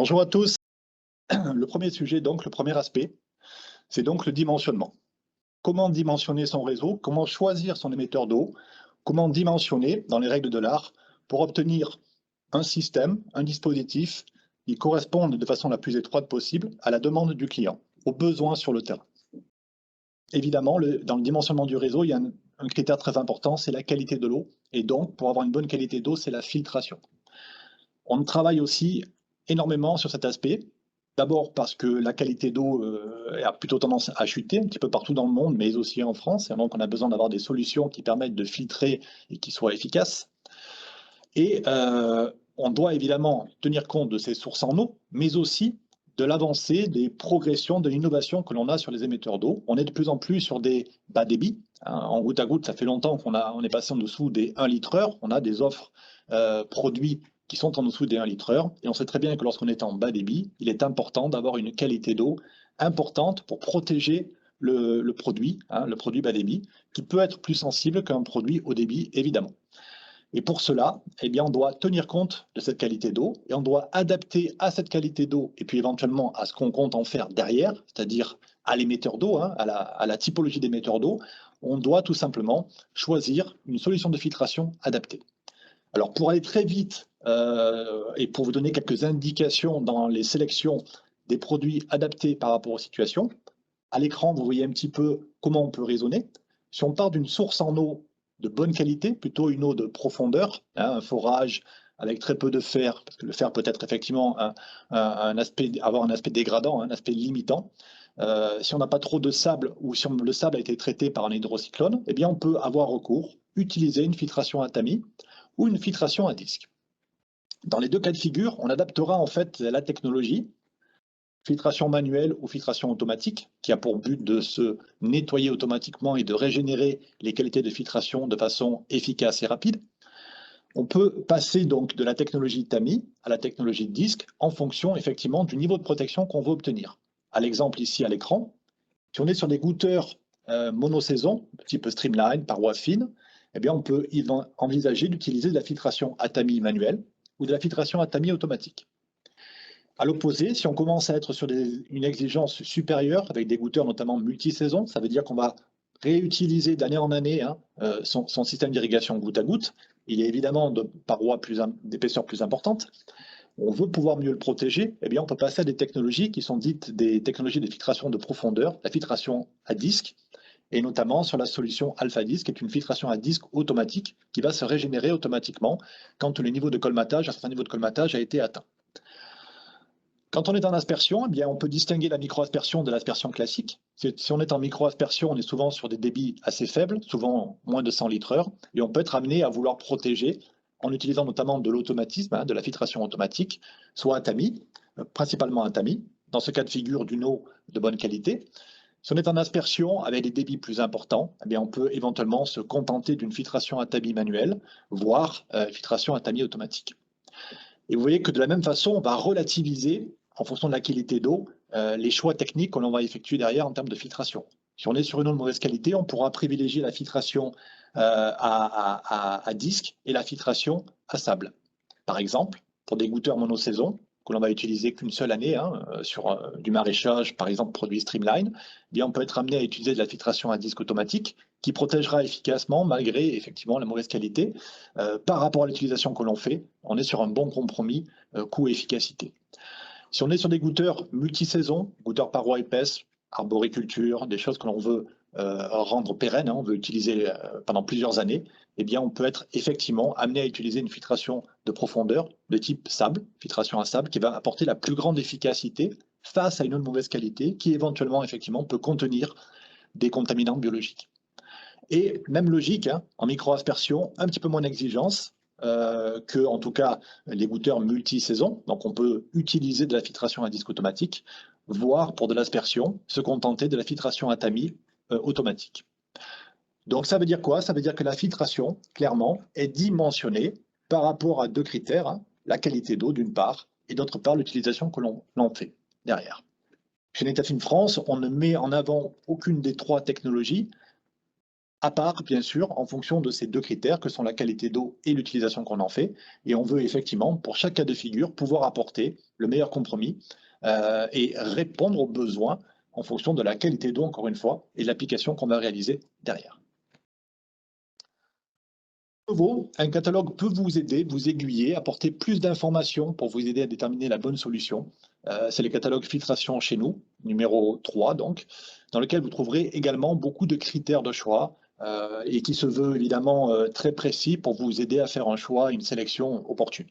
Bonjour à tous. Le premier sujet, donc, le premier aspect, c'est donc le dimensionnement. Comment dimensionner son réseau? Comment choisir son émetteur d'eau? Comment dimensionner, dans les règles de l'art, pour obtenir un système, un dispositif qui corresponde de façon la plus étroite possible à la demande du client, aux besoins sur le terrain. Évidemment, dans le dimensionnement du réseau, il y a un critère très important, c'est la qualité de l'eau. Et donc, pour avoir une bonne qualité d'eau, c'est la filtration. On travaille aussi énormément sur cet aspect. D'abord parce que la qualité d'eau a plutôt tendance à chuter un petit peu partout dans le monde, mais aussi en France. Et donc, on a besoin d'avoir des solutions qui permettent de filtrer et qui soient efficaces. Et on doit évidemment tenir compte de ces sources en eau, mais aussi de l'avancée, des progressions, de l'innovation que l'on a sur les émetteurs d'eau. On est de plus en plus sur des bas débits. En goutte à goutte, ça fait longtemps on est passé en dessous des 1 litre heure. On a des offres produits qui sont en dessous des 1 litre heure. Et on sait très bien que lorsqu'on est en bas débit, il est important d'avoir une qualité d'eau importante pour protéger le produit, le produit bas débit, qui peut être plus sensible qu'un produit haut débit, évidemment. Et pour cela, eh bien, on doit tenir compte de cette qualité d'eau et on doit adapter à cette qualité d'eau et puis éventuellement à ce qu'on compte en faire derrière, c'est-à-dire à l'émetteur d'eau, à la typologie d'émetteur d'eau, on doit tout simplement choisir une solution de filtration adaptée. Alors pour aller très vite et pour vous donner quelques indications dans les sélections des produits adaptés par rapport aux situations, à l'écran, vous voyez un petit peu comment on peut raisonner. Si on part d'une source en eau de bonne qualité, plutôt une eau de profondeur, un forage avec très peu de fer, parce que le fer peut être effectivement avoir un aspect dégradant, un aspect limitant. Si on n'a pas trop de sable ou si le sable a été traité par un hydrocyclone, eh bien on peut avoir recours, utiliser une filtration à tamis ou une filtration à disque. Dans les deux cas de figure, on adaptera en fait la technologie filtration manuelle ou filtration automatique, qui a pour but de se nettoyer automatiquement et de régénérer les qualités de filtration de façon efficace et rapide. On peut passer donc de la technologie TAMI à la technologie de disque en fonction effectivement du niveau de protection qu'on veut obtenir. À l'exemple ici à l'écran, si on est sur des goûteurs monosaison, type Streamline, paroi fine, eh bien on peut envisager d'utiliser de la filtration ATAMI manuelle ou de la filtration ATAMI automatique. À l'opposé, si on commence à être sur une exigence supérieure, avec des goûteurs notamment multi-saison, ça veut dire qu'on va réutiliser d'année en année son système d'irrigation goutte à goutte. Il est évidemment de parois d'épaisseur plus importante. On veut pouvoir mieux le protéger, eh bien on peut passer à des technologies qui sont dites des technologies de filtration de profondeur, la filtration à disque, et notamment sur la solution Alpha Disc, qui est une filtration à disque automatique qui va se régénérer automatiquement quand le niveau de colmatage, un certain niveau de colmatage a été atteint. Quand on est en aspersion, eh bien, on peut distinguer la micro-aspersion de l'aspersion classique. Si on est en micro-aspersion, on est souvent sur des débits assez faibles, souvent moins de 100 litres heure, et on peut être amené à vouloir protéger en utilisant notamment de l'automatisme, de la filtration automatique, soit un tamis, principalement un tamis, dans ce cas de figure d'une eau de bonne qualité. Si on est en aspersion avec des débits plus importants, eh bien, on peut éventuellement se contenter d'une filtration à tamis manuelle, voire filtration à tamis automatique. Et vous voyez que de la même façon, on va relativiser, en fonction de la qualité d'eau, les choix techniques que l'on va effectuer derrière en termes de filtration. Si on est sur une eau de mauvaise qualité, on pourra privilégier la filtration à disque et la filtration à sable. Par exemple, pour des goûteurs monosaison, que l'on va utiliser qu'une seule année, sur du maraîchage, par exemple produit Streamline, eh bien on peut être amené à utiliser de la filtration à disque automatique qui protégera efficacement malgré effectivement la mauvaise qualité. Par rapport à l'utilisation que l'on fait, on est sur un bon compromis coût-efficacité. Si on est sur des goûteurs multisaisons, goûteurs parois épaisses, arboriculture, des choses que l'on veut rendre pérennes, on veut utiliser pendant plusieurs années, eh bien on peut être effectivement amené à utiliser une filtration de profondeur de type sable, filtration à sable, qui va apporter la plus grande efficacité face à une eau de mauvaise qualité qui éventuellement effectivement peut contenir des contaminants biologiques. Et même logique, en micro-aspersion, un petit peu moins d'exigence que, en tout cas, les goûteurs multi-saison. Donc, on peut utiliser de la filtration à disque automatique, voire pour de l'aspersion, se contenter de la filtration à tamis automatique. Donc, ça veut dire quoi? Ça veut dire que la filtration, clairement, est dimensionnée par rapport à deux critères, la qualité d'eau d'une part, et d'autre part, l'utilisation que l'on en fait derrière. Chez Netafim France, on ne met en avant aucune des trois technologies à part, bien sûr, en fonction de ces deux critères que sont la qualité d'eau et l'utilisation qu'on en fait. Et on veut effectivement, pour chaque cas de figure, pouvoir apporter le meilleur compromis et répondre aux besoins en fonction de la qualité d'eau, encore une fois, et de l'application qu'on va réaliser derrière. Nouveau, un catalogue peut vous aider, vous aiguiller, apporter plus d'informations pour vous aider à déterminer la bonne solution. C'est le catalogue filtration chez nous, numéro 3 donc, dans lequel vous trouverez également beaucoup de critères de choix et qui se veut évidemment très précis pour vous aider à faire un choix, une sélection opportune.